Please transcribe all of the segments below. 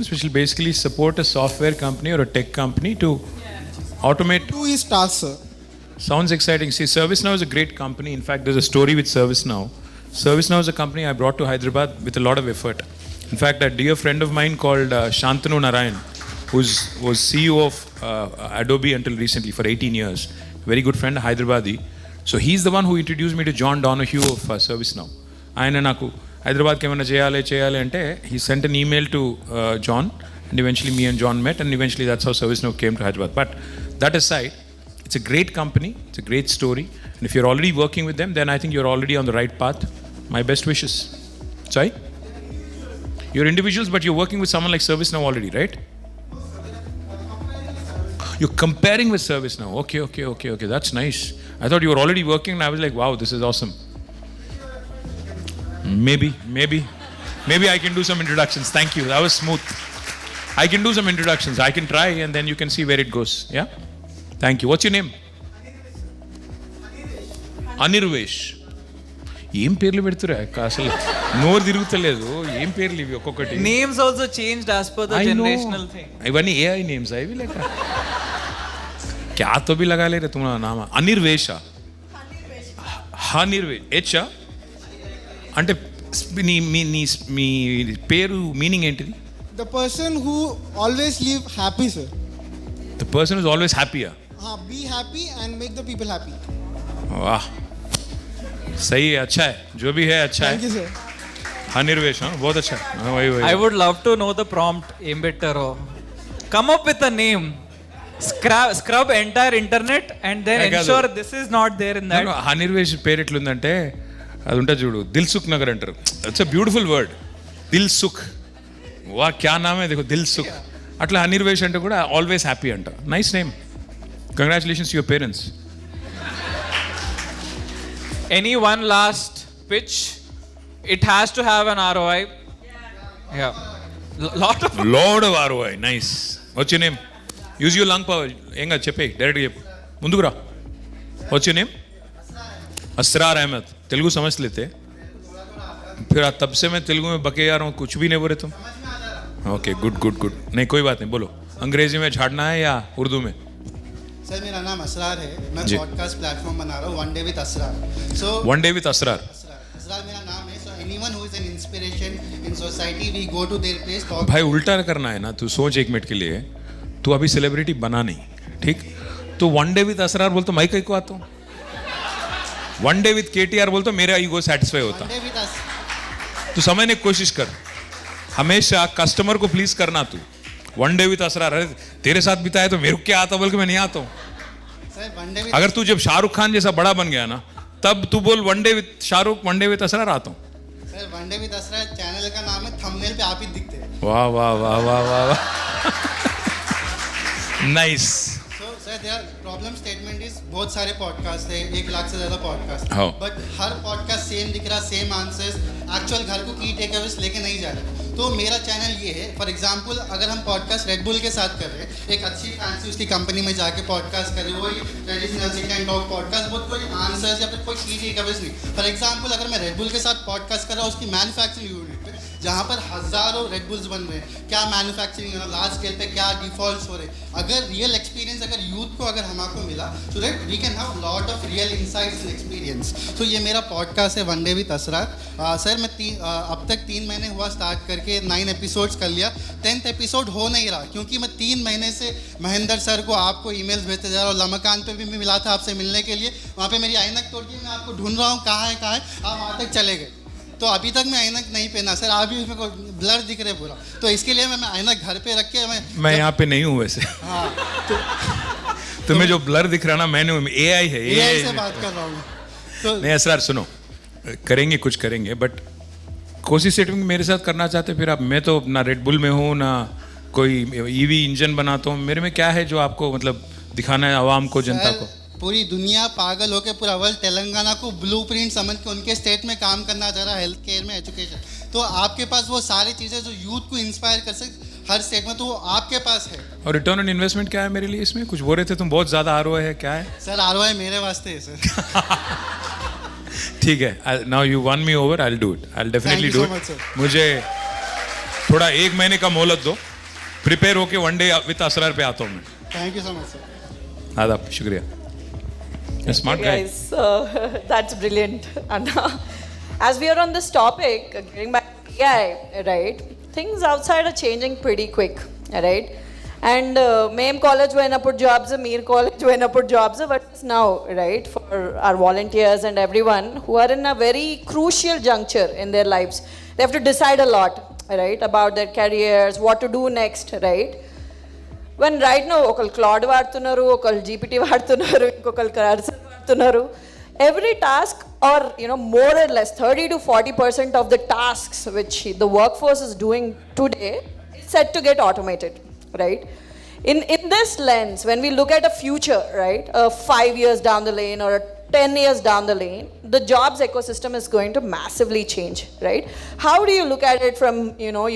which will basically support a software company or a tech company to automate. Do his tasks, sir. Sounds exciting. See, ServiceNow is a great company. In fact, there's a story with ServiceNow. ServiceNow is a company I brought to Hyderabad with a lot of effort. In fact, a dear friend of mine called Shantanu Narayan, who was CEO of Adobe until recently for 18 years. Very good friend, Hyderabadi. So he's the one who introduced me to John Donahue of ServiceNow. ఆయన నాకు హైదరాబాద్కి ఏమైనా చేయాలి అంటే he sent an email to John, and eventually me and John met, and eventually that's how ServiceNow came to Hyderabad. But that aside, it's a great company, it's a great story, and if you're already working with them, then I think you're already on the right path. My best wishes. Sorry? You're individuals, but you're working with someone like ServiceNow already, right? You're comparing with ServiceNow. Okay. That's nice. I thought you were already working, and I was like, wow, this is awesome. Maybe I can do some introductions. Thank you. That was smooth. I can do some introductions. I can try, and then you can see where it goes. Yeah? Thank you. What's your name? Anirvesh. ఏం పేర్లు పెడుతురా అసలు నోరు తిరుగుతలేదు ఏం పేర్లు ఇవి ఒక్కొక్కటి names also changed as per the generational thing ఇవన్నీ AI names అవి లేక क्या तो भी लगा ले रहे तुम्हारा नाम अनिर्वेश హనిర్వేష్ హెచ్చా అంటే మీ పేరు మీనింగ్ ఏంటిది The person who always live happy, sir. The person is always హ్యాపీయా Be happy and make the people happy. वाह सही है अच्छा है जो भी है अच्छा Thank you, है sir. हनिर्वेश हाँ बहुत अच्छा हाँ वही I would love to know the prompt ఏం పెట్టారో come up with a name scrub entire internet and then ensure this is not there in that. హనిర్వేష్ పేరు ఎట్లుందంటే అది ఉంటుంది చూడు దిల్ సుఖ్ నగర్ అంటారు ఇట్స్ అ బ్యూటిఫుల్ వర్డ్ దిల్ సుఖ్ వా క్యా నామే దేఖో దిల్ సుఖ్ అట్లా హనిర్వేష్ అంటే కూడా ఆల్వేస్ హ్యాపీ అంట nice name congratulations to your parents Any one last pitch? It has to have an ROI. Yeah. Lot of ROI. Nice. What's your name? Use your lung power. ఏంగా చెప్పే డైరెక్ట్గా చెప్పు ముందుకు రా What's your name? Asrar Ahmad. Telugu समझ लेते फिर तब से मैं तेलुगु में बके आ रहा हूँ कुछ भी नहीं बोले तुम ओके गुड नहीं कोई बात नहीं बोलो अंग्रेजी में झाड़ना है या उर्दू में सर मेरा नाम असरार है मैं पॉडकास्ट प्लेटफॉर्म बना रहा हूँ one day with Asrar one day with Asrar Asrar मेरा नाम है so anyone who is an inspiration in society we go to their place talk भाई उल्टा करना है ना तू सोच एक मिनट के लिए तू अभी सेलिब्रिटी बना नहीं ठीक तो वन डे विद असरार बोल तो मैं कहीं को आता हूँ वन डे विद KTR बोल तो मेरा ईगो सेटिस्फाई होता तू समझने की कोशिश कर हमेशा कस्टमर को प्लीज करना तू वन डे विद असरार अरे तेरे साथ बिताया तो मेरे को क्या आता बोल के मैं नहीं आता हूँ अगर तू जब शाहरुख खान जैसा बड़ा बन गया ना तब तू बोल one day with Shahrukh one day with Asrar आता हूँ sir one day with Asrar channel का नाम है थंबनेल पे आप ही दिखते हैं वाह nice so sir their problem statement is बहुत सारे पॉडकास्ट है 1 लाख से ज्यादा podcast but her podcast same दिख रहा सेम आंसर्स एक्चुअल घर को की टेकअवेज लेके नहीं जा रहे तो मेरा चैनल ये है फॉर एग्जांपल अगर हम पॉडकास्ट रेड बुल के साथ कर रहे हैं एक अच्छी फैंसी उसकी कंपनी में जाके पॉडकास्ट कर रहे हैं वही traditional sit and talk podcast बहुत कोई आंसर्स या फिर कोई की टेकअवेज नहीं फॉर एग्जांपल अगर मैं रेड बुल के साथ पॉडकास्ट कर रहा हूँ उसकी मैन्युफैक्चरिंग यूनिट पे जहाँ पर हज़ारों रेड बुल्स बन रहे हैं क्या मैन्युफैक्चरिंग लार्ज स्केल पे क्या डिफॉल्ट्स हो रहे हैं अगर रियल एक्सपीरियंस अगर यूथ को अगर हमको मिला तो that we can have lot of real insights and experience तो ये मेरा पॉडकास्ट है one day with Asrar sir मैं अब तक 3 महीने हुआ स्टार्ट करके 9 एपिसोड्स कर लिया 10th एपिसोड हो नहीं रहा क्योंकि मैं 3 महीने से महेंद्र सर को आपको ईमेल्स भेजते जा रहा हूँ लमकान पे भी मैं मिला था आपसे मिलने के लिए वहाँ पे मेरी ऐनक तोड़ के मैं आपको ढूंढ रहा हूँ कहाँ है आप वहाँ तक चले गए तो अभी तक मैं ऐनक नहीं पहना सर आप भी उसमें ब्लर दिख रहे पूरा तो इसके लिए मैं ऐनक घर पे रख के मैं यहाँ पे नहीं हूँ वैसे हाँ तुम्हें जो ब्लर दिख रहा ना मैंने AI है AI से बात कर रहा हूँ तो नहीं असरार सुनो करेंगे कुछ करेंगे बट कोशिश सेटिंग मेरे साथ करना चाहते फिर आप मैं तो ना रेड बुल में हूँ ना कोई EV इंजन बनाता हूँ मेरे में क्या है जो आपको मतलब दिखाना है आवाम को जनता को पूरी दुनिया पागल होकर पूरा वर्ल्ड तेलंगाना को ब्लूप्रिंट समझ के उनके स्टेट में काम करना चाह रहा है हेल्थ केयर में एजुकेशन तो आपके पास वो सारी चीज़ें जो यूथ को इंस्पायर कर सकते हर स्टेट में तो वो आपके पास है और रिटर्न ऑन इन्वेस्टमेंट क्या है मेरे लिए इसमें कुछ बोल रहे थे तुम बहुत ज़्यादा ROI है क्या है सर ROI मेरे वास्ते है सर ठीक है now you one me over I will do it I will definitely do it मुझे थोड़ा 1 महीने का मोहलत दो प्रिपेयर होके वन डे विद असरार पे आता हूँ मैं. Thank you so much sir. आदाब, शुक्रिया. Smart guy. Guys, that's brilliant. And as we are on this topic, getting back to AI, right? Things outside are changing pretty quick, right? And mem college పోయినప్పుడు jobs, meer college పోయినప్పుడు jobs, but now, right, for our volunteers and everyone who are in a very crucial juncture in their lives, they have to decide a lot, right, about their careers, what to do next, right? When right now ఒకళ్ళు Claude వాడుతున్నారు, ఒకళ్ళు GPT వాడుతున్నారు, ఇంకొకళ్ళు cursor వాడుతున్నారు. Every task, or more or less 30 to 40% of the tasks which the workforce is doing today is set to get automated, right? In this lens, when we look at a future, right, 5 years down the lane or 10 years down the lane, the jobs ecosystem is going to massively change, right? How do you look at it from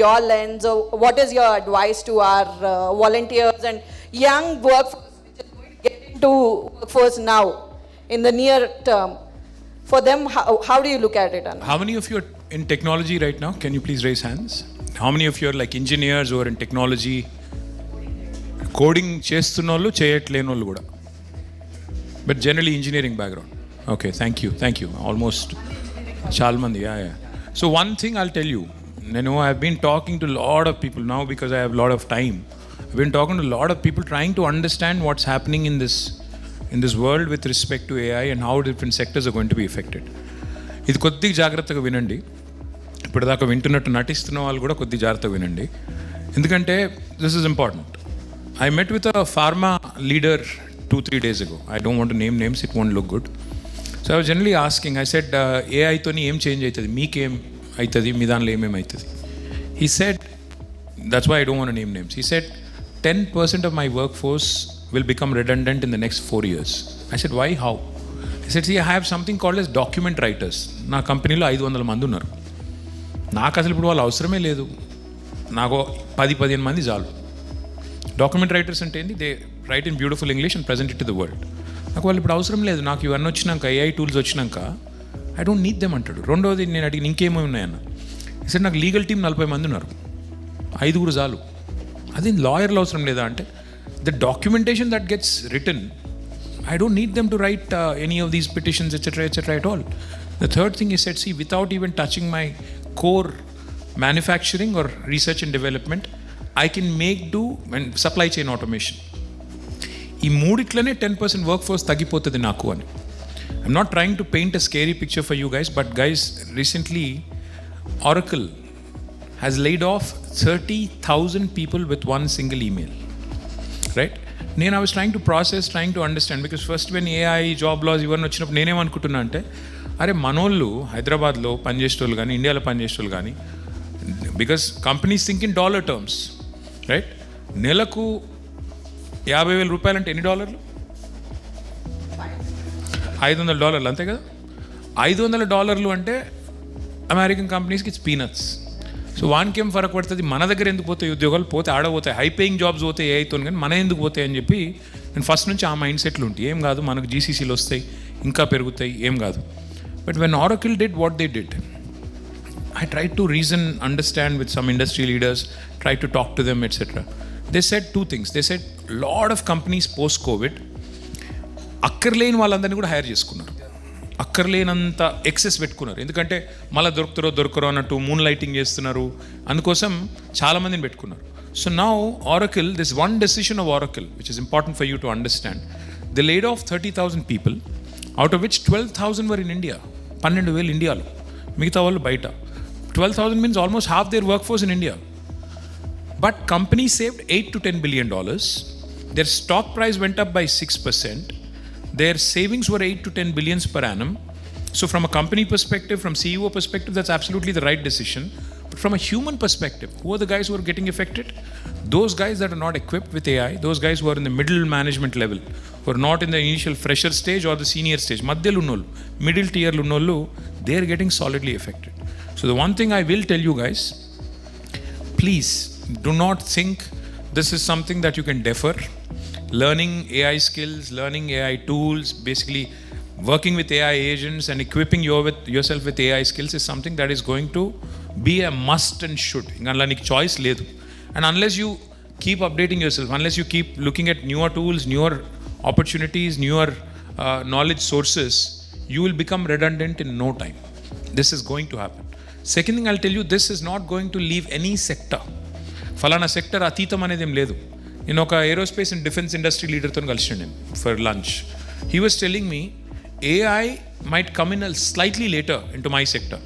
your lens, or what is your advice to our volunteers and young workforce which is going to get into workforce now in the near term? For them, how do you look at it, Anna? How many of you are in technology right now? Can you please raise hands? How many of you are like engineers or in technology? Coding చేస్తున్నోళ్ళు చేయట్లేనోళ్ళు కూడా, but generally engineering background. Okay, thank you. Almost చాలా మంది. Yeah. So one thing I'll tell you, I've been talking to a lot of people now because I have a lot of time. I've been talking to a lot of people trying to understand what's happening in this world with respect to AI and how different sectors are going to be affected. ఇది కొద్దిగా జాగ్రత్తగా వినండి. ఇప్పటిదాకా వింటున్నట్టు నటిస్తున్న వాళ్ళు కూడా కొద్దిగా జాగ్రత్తగా వినండి, ఎందుకంటే this is important. I met with a pharma leader 2-3 days ago. I don't want to name names, it won't look good. So I was generally asking, I said, AI తోని ఏం చేంజ్ అవుతుంది, మీకేం అవుతుంది, మీ దానిలో ఏమేమి అవుతుంది. He said, that's why I don't want to name names. He said, 10% of my workforce will become redundant in the next 4 years. I said, why, how? He said, see, I have something called as document writers. నా కంపెనీలో 500 మంది ఉన్నారు. నాకు అసలు ఇప్పుడు వాళ్ళు అవసరమే లేదు, నాకు 10-15 మంది చాలు. డాక్యుమెంట్ రైటర్స్ అంటే ఏంటి, they right in beautiful English and present it to the world. నాకు వాళ్ళు ఇప్పుడు అవసరం లేదు, నాకు ఇవన్నీ వచ్చినాక, ఏఐ టూల్స్ వచ్చినాక ఐ డోంట్ నీడ్ దెమ్ అంటాడు. రెండోది నేను అడిగిన ఇంకేమేమి ఉన్నాయన్న, సరే నాకు లీగల్ టీం 40 మంది ఉన్నారు, 5 చాలు. అది లాయర్లు అవసరం లేదా అంటే, the documentation that gets written, I don't need them to write any of these petitions etcetera at all. The third thing is set, see, without even touching my core manufacturing or research and development, I can make do and supply chain automation. ఈ మూడిట్లనే 10% work force తగ్గిపోతుంది నాకు అని. I'm not trying to paint a scary picture for you guys, but guys, recently Oracle has laid off 30,000 people with one single email, right? I was trying to understand, because first when AI, job loss ఇవన్నీ వచ్చినప్పుడు నేనేమనుకుంటున్నా అంటే, అరే మనోళ్ళు హైదరాబాద్లో పనిచేసేటోళ్ళు కానీ, ఇండియాలో పనిచేసేటోళ్ళు కానీ, because companies think in dollar terms, right? నెలకు 50,000 రూపాయలు అంటే ఎన్ని డాలర్లు? $500, అంతే కదా? $500 అంటే అమెరికన్ కంపెనీస్కి ఇట్స్ పీనట్స్. సో వానికి ఏం ఫరక్ పడుతుంది, మన దగ్గర ఎందుకు పోతాయి ఉద్యోగాలు, పోతే ఆడపోతాయి, హై పేయింగ్ జాబ్స్ పోతాయి ఏఐతో, కానీ మన ఎందుకు పోతాయి అని చెప్పి నేను ఫస్ట్ నుంచి ఆ మైండ్ సెట్లు ఉంటాయి. ఏం కాదు, మనకు జీసీసీలు వస్తాయి, ఇంకా పెరుగుతాయి, ఏం కాదు. But when Oracle did what they did, I tried to reason, understand with some industry leaders, tried to talk to them, etc. They said 2 things. They said a lot of companies post-COVID అక్కర్లేని వాళ్ళందరినీ కూడా hire చేసుకున్నారు, అక్కర్లేనంత excess పెట్టుకున్నారు. ఎందుకంటే మళ్ళీ దొరకరో అన్నట్టు moon lighting చేస్తున్నారు, అందుకోసం చాలామందిని పెట్టుకున్నారు. So now Oracle, this one decision of Oracle, which is important for you to understand, they laid off 30,000 people, out of which 12,000 were in India. 12,000 ఇండియాలో, మిగతా వాళ్ళు బయట. 12,000 means almost half their workforce in India. But companies saved $8 to $10 billion. Their stock price went up by 6%. Their savings were 8 to 10 billions per annum. So from a company perspective, from CEO perspective, that's absolutely the right decision. But from a human perspective, who are the guys who are getting affected? Those guys that are not equipped with AI, those guys who are in the middle management level, who are not in the initial fresher stage or the senior stage, madhyalo unnollu, middle tier lo unnollu, they are getting solidly affected. So the one thing I will tell you guys, please do not think this is something that you can defer. Learning AI skills, learning AI tools, basically working with AI agents and equipping yourself with AI skills is something that is going to be a must and should. Inga నీకు choice లేదు. And unless you keep updating yourself. Unless you keep looking at newer tools, newer opportunities, newer knowledge sources, you will become redundant in no time. This is going to happen. Second thing I'll tell you, this is not going to leave any sector. Falana sector athitam anedem ledu. In oka aerospace and defense industry leader tho kalishinde for lunch. He was telling me AI might come in a slightly later into my sector.